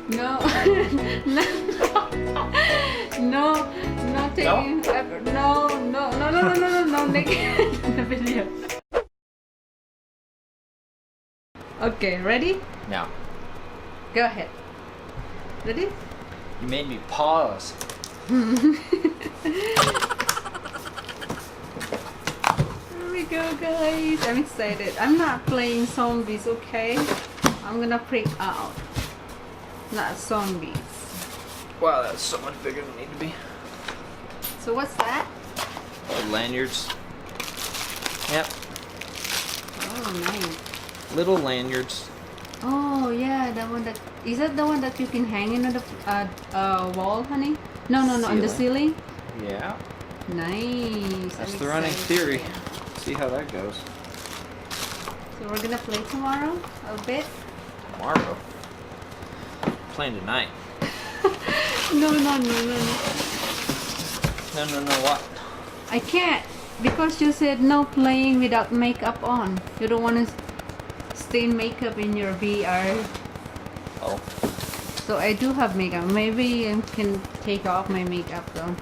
No. No. No taking. No, naked in the video. Okay, ready? No. Go ahead. Ready? You made me pause. Here we go, guys. I'm excited. I'm not playing zombies, okay? I'm gonna freak out. Not zombies. Wow, that's so much bigger than it need to be. So what's that? Lanyards. Yep. Oh, nice. Little lanyards. Oh yeah, that one that is that the one that you can hang in on the wall, honey? No, on the ceiling. Yeah. Nice. That's I'm the running excited. theory. See how that goes. So we're gonna play tomorrow a bit. Tomorrow. Playing tonight. No. No, what? I can't because you said no playing without makeup on. You don't want to stain makeup in your VR. Oh. So I do have makeup. Maybe I can take off my makeup though.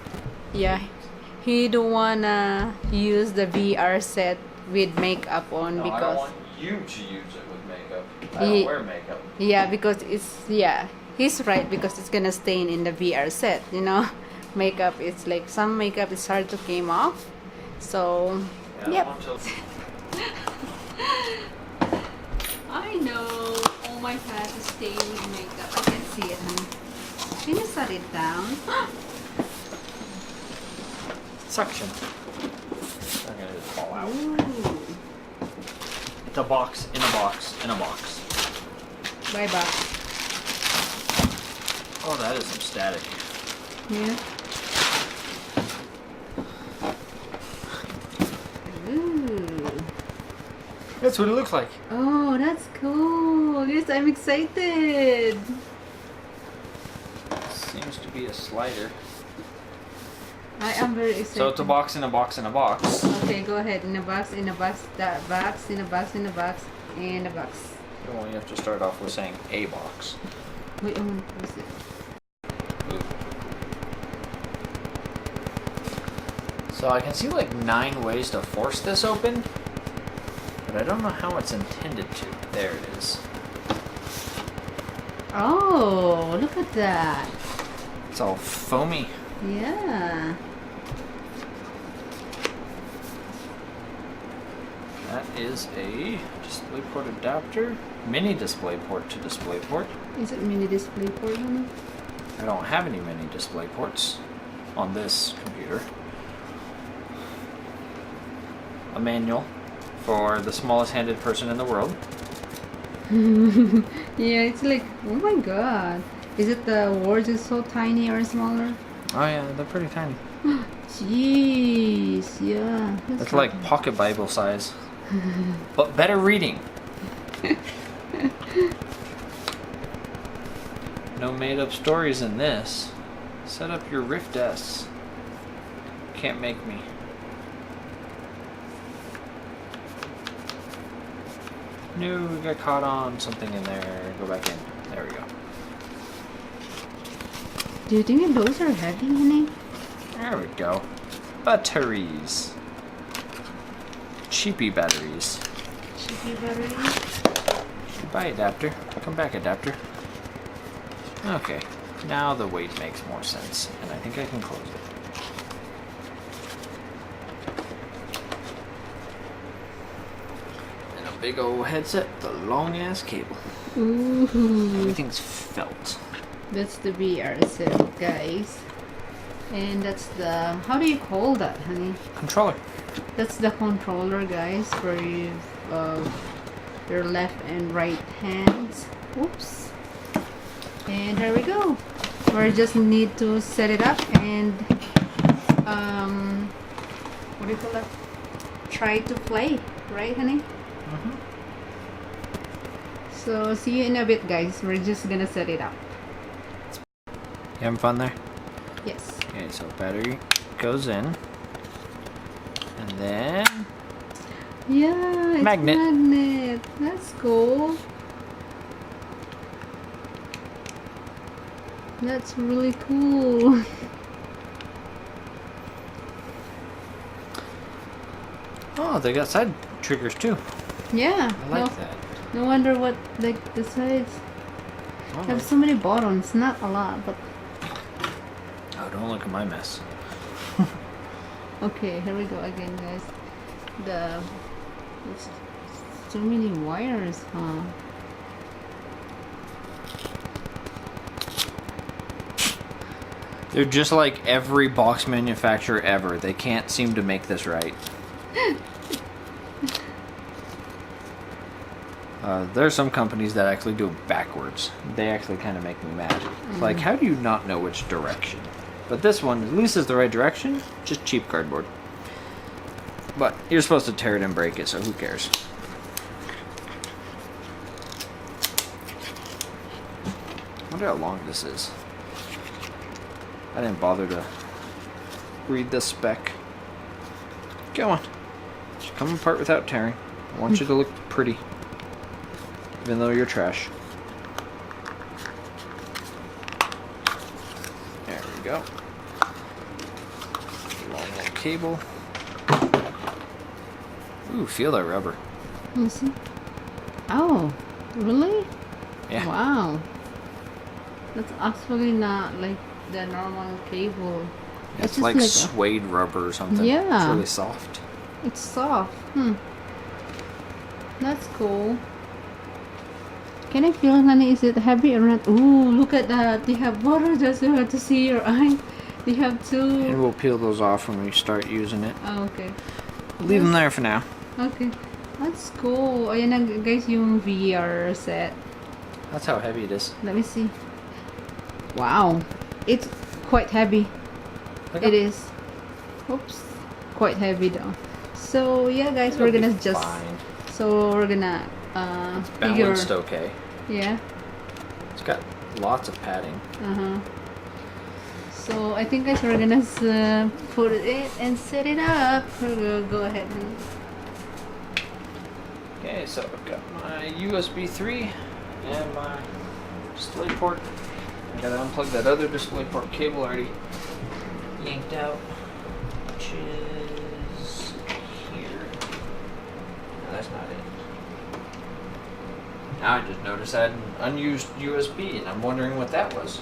Yeah, he don't wanna use the VR set with makeup on No, because I don't want you to use it with makeup. I don't wear makeup. yeah, because he's right because it's gonna stain in the VR set. You know, makeup is like some makeup is hard to come off. So Yeah, yep. I know. Oh my God, is staying with makeup. I can see it, honey. Can you set it down? Suction. I'm gonna just fall out. Ooh. It's a box in a box in a box. Bye bye. Oh, that is some static. Yeah. Ooh. That's what it looks like. Oh, that's cool. Yes, I'm excited. Seems to be a slider. I am very excited. So it's a box in a box in a box. Okay, go ahead. In a box, that box, in a box, in a box, in a box. Well, you have to start off with saying a box. Wait, what is it? Ooh. So I can see like 9 ways to force this open, but I don't know how it's intended to. There it is. Oh, look at that. It's all foamy. Yeah. That is a DisplayPort adapter. Mini DisplayPort to DisplayPort. Is it mini display port, honey? I don't have any mini DisplayPorts on this computer. A manual for the smallest handed person in the world. Yeah, it's like, oh my God. Is it the words is so tiny or smaller? Oh yeah, they're pretty tiny. Jeez, yeah. It's like pocket Bible size. But better reading. No made up stories in this. Set up your Rift S. Can't make me. No, we got caught on something in there. Go back in. There we go. Do you think those are heavy, honey? There we go. Batteries. Cheapy batteries. Cheapy battery? Bye, adapter. Come back, adapter. Okay. Now the weight makes more sense, and I think I can close it. And a big old headset with a long ass cable. Ooh. Everything's felt. That's the VR set, guys. And that's the, how do you call that, honey? Controller. That's the controller, guys, for your left and right hands. Oops. And here we go. We just need to set it up and what do you call that? Try to play, right, honey? Mm-hmm. So see you in a bit, guys. We're just gonna set it up. You having fun there? Yes. Okay, so battery goes in. And then Yeah, it's Magnet. magnet. That's cool. That's really cool. Oh, they got side triggers too. Yeah. I like that. No wonder what like the sides have so many buttons. Not a lot, but Oh, don't look at my mess. okay. Here we go again, guys. It's so many wires, huh? They're just like every box manufacturer ever. They can't seem to make this right. There are some companies that actually do it backwards. They actually kind of make me mad. It's like, how do you not know which direction? But this one, at least is the right direction. Just cheap cardboard. But you're supposed to tear it and break it, so who cares? I wonder how long this is. I didn't bother to read the spec. Go on. Just come apart without tearing. I want you to look pretty. Even though you're trash. There we go. Long little cable. Ooh, feel that rubber. Let me see. Oh, really? Yeah. Wow. That's actually not like the normal cable. It's just like suede rubber or something. Yeah. It's really soft. It's soft. That's cool. Can I feel it, honey? Is it heavy or not? Ooh, look at that. They have water just so hard to see your eye. They have two. And we'll peel those off when we start using it. Oh, okay. Leave them there for now. Okay. That's cool. Ayan na guys yung VR set. That's how heavy it is. Let me see. Wow. It's quite heavy. Okay. It is. Oops. Quite heavy though. So yeah guys, It'll we're gonna be just fine. so we're gonna Balanced okay. Yeah. It's got lots of padding. So I think guys we're gonna put it in and set it up. We're gonna go ahead and Okay, so I've got my USB 3 and my display port. I gotta unplug that other display port cable already yanked out, which is here. No, that's not it. Now I just noticed I had an unused USB and I'm wondering what that was.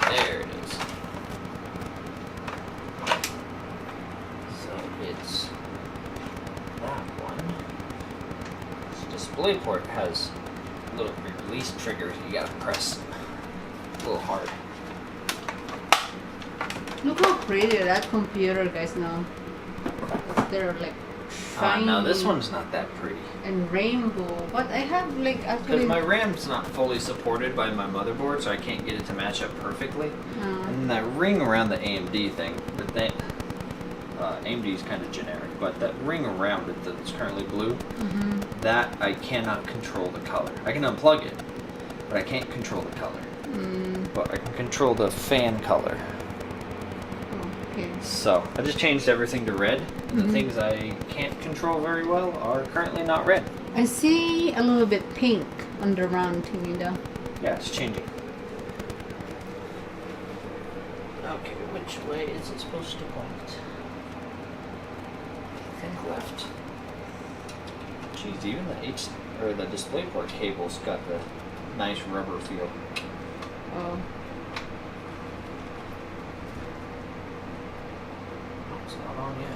There it is. So it's that one. This display port has a little release trigger you gotta press a little hard. look how pretty that computer guys now. They're like shiny. No, this one's not that pretty. And rainbow. But I have like Because actually my RAM's not fully supported by my motherboard, so I can't get it to match up perfectly. And that ring around the AMD thing, AMD is kind of generic, but that ring around it that's currently blue, that I cannot control the color. I can unplug it, but I can't control the color. But I can control the fan color. okay. So I just changed everything to red. And the things I can't control very well are currently not red. I see a little bit pink on the round thingy though. Yeah, it's changing. Okay, which way is it supposed to point? I think left. Jeez, even the DisplayPort cable's got the nice rubber feel. Oh. It's not on yet.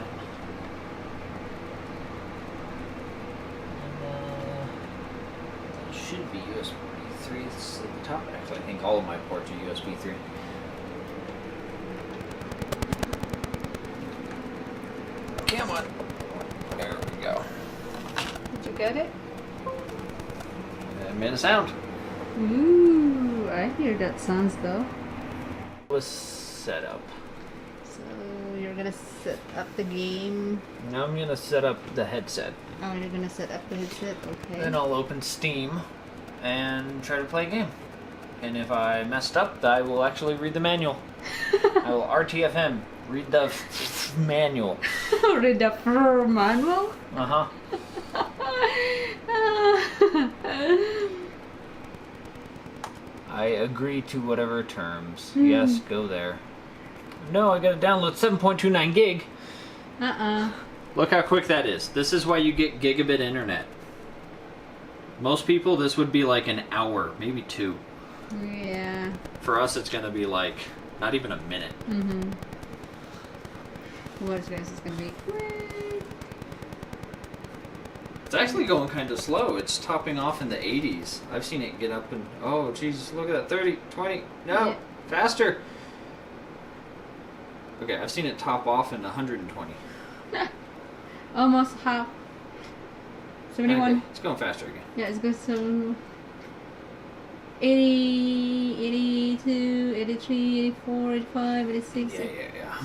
That should be USB 3. It's at the top. Actually, I think all of my ports are USB 3. Come on. There we go. Did you get it? And made a sound. Ooh, I hear that sounds though. Was set up. So you're gonna set up the game. Now I'm gonna set up the headset. Oh, you're gonna set up the headset, okay. Then I'll open Steam and try to play a game. And if I messed up, I will actually read the manual. I will RTFM, Read the manual. Read the manual? Uh-huh. I agree to whatever terms. Yes, go there. No, I gotta download 7.29 gig. Look how quick that is. This is why you get gigabit internet. Most people, this would be like an hour, maybe 2. Yeah. For us, it's gonna be like not even a minute. What guys is gonna be quick. It's actually going kind of slow. It's topping off in the 80s. I've seen it get up and oh Jesus, look at that 30, 20. No, Yeah. faster. Okay, I've seen it top off in 120. Almost half. 71. Okay, it's going faster again. Yeah, it's good. So 80, 82, 83, 84, 85, 86. Yeah.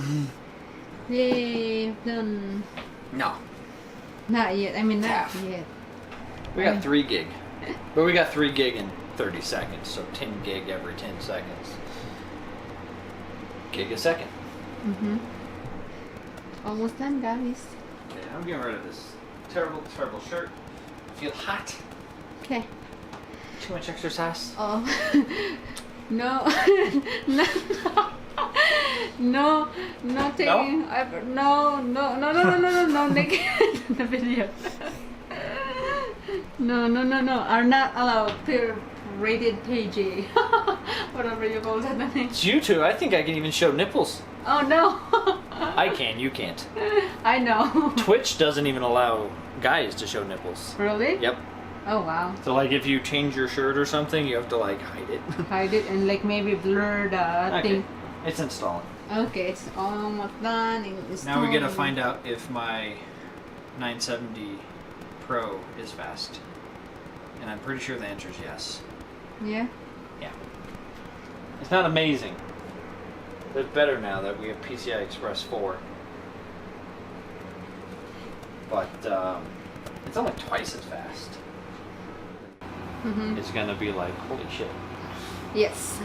Yay, done. No, Not yet. I mean, not Half. yet. we got 3 gig, but we got 3 gig in 30 seconds, so 10 gig every 10 seconds. Gig a second. Almost done, guys. Okay, I'm getting rid of this terrible shirt. I feel hot. Okay. Too much exercise. Oh. No. No. No taking. No, naked in the video. No. Are not allowed. Rated PG. Whatever you call that name. It's YouTube. I think I can even show nipples. Oh no. I can, you can't. I know. Twitch doesn't even allow guys to show nipples. Really? Yep. Oh wow. So like if you change your shirt or something, you have to like hide it. Hide it and like maybe blur the Okay. thing. It's installing. Okay, it's almost done. Now we gotta find out if my 970 Pro is fast. And I'm pretty sure the answer is yes. Yeah. Yeah. It's not amazing. But it's better now that we have PCI Express 4. But it's only twice as fast. It's gonna be like, holy shit. Yes.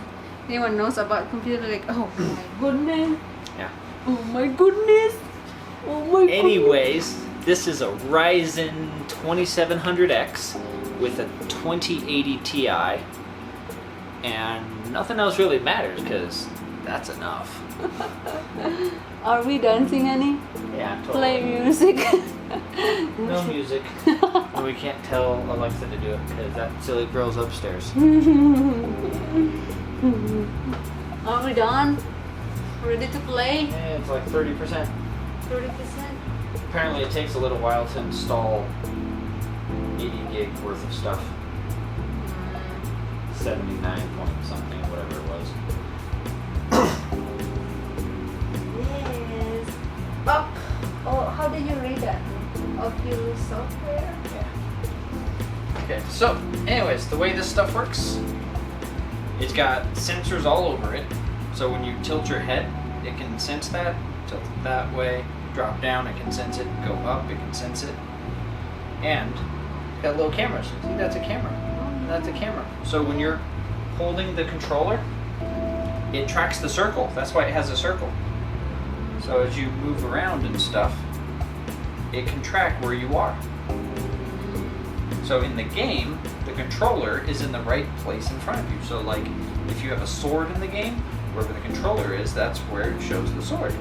Anyone knows about computer like, oh my goodness. Yeah. Oh my goodness. Oh my goodness. Anyways, this is a Ryzen 2700X with a 2080 Ti. And nothing else really matters because that's enough. Are we dancing, honey? Yeah, totally. Play music. No music. And we can't tell Alexa to do it because that silly girl's upstairs. Are we done? Ready to play? Yeah, it's like 30%. 30%. Apparently it takes a little while to install 80 gig worth of stuff. 79 point something, whatever it was. Yes. Up. Oh, how did you read that? Oculus software? Yeah. Okay, so anyways, the way this stuff works, it's got sensors all over it. So when you tilt your head, it can sense that. Tilt it that way. Drop down, it can sense it. Go up, it can sense it. And got little cameras. See, that's a camera. That's a camera. So when you're holding the controller, it tracks the circle. That's why it has a circle. So as you move around and stuff, it can track where you are. So in the game, the controller is in the right place in front of you. So like, if you have a sword in the game, wherever the controller is, that's where it shows the sword.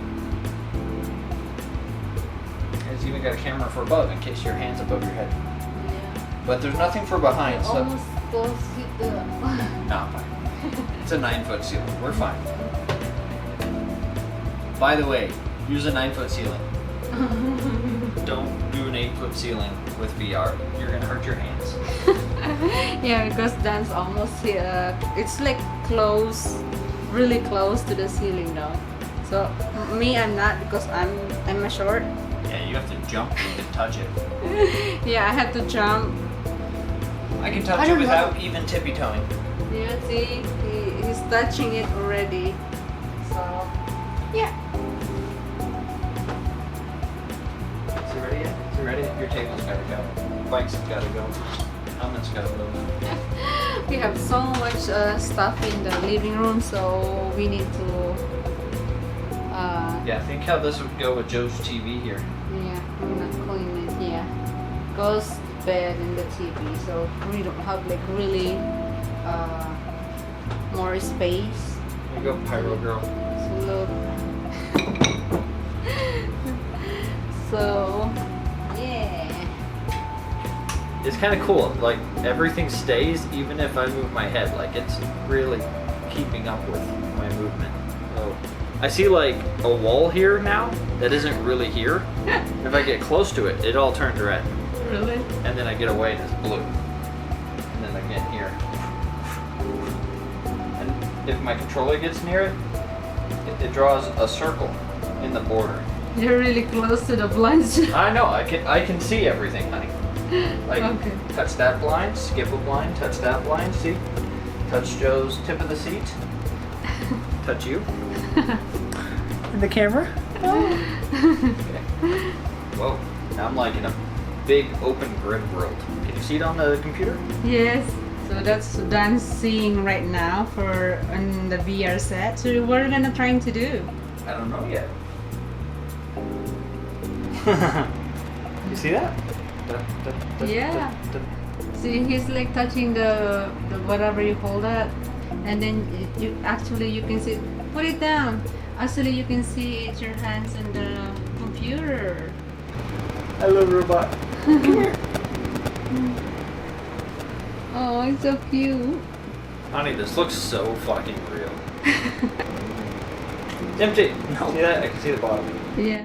It's even got a camera for above in case your hand's above your head. Yeah. But there's nothing for behind, so... Almost close to the... No, fine. It's a 9-foot ceiling. We're fine. By the way, use a 9-foot ceiling. Don't do an 8-foot ceiling with VR. You're gonna hurt your hands. Yeah, because that's almost it's like close, really close to the ceiling now. So me, I'm not because I'm a short. Yeah, you have to jump and you can touch it. Yeah, I have to jump. I can I touch it don't without know. even tippy-toeing. Yeah, see, he's touching it already. So yeah. Is it ready yet? Is it ready? Your table's gotta go. Bike's gotta go. Helmet's gotta move. We have so much stuff in the living room, so we need to Yeah, think how this would go with Joe's TV here. Yeah, I'm not clean it. Yeah, goes to bed in the TV, so we don't have like really more space. Here you go, Pyro Girl. So look. So yeah. It's kind of cool. Like everything stays even if I move my head. Like it's really keeping up with my movement. So I see like a wall here now that isn't really here. If I get close to it, it all turns red. Really? And then I get away and it's blue. And then again here. And if my controller gets near it, it draws a circle in the border. You're really close to the blinds. I know. I can see everything, honey. Like Okay. touch that blind, skip a blind, touch that blind. See? Touch Joe's tip of the seat. Touch you. In the camera. Okay. Whoa. Now I'm like in a big open grid world. Can you see it on the computer? Yes. So that's done seeing right now for on the VR set. So what are we gonna trying to do? I don't know yet. You see that? Yeah. See, he's like touching the whatever you call that, and then you can see. Put it down. Actually, you can see it's your hands in the computer. Hello, robot. Come here. Oh, it's so cute. Honey, this looks so fucking real. It's empty. See that? I can see the bottom. Yeah.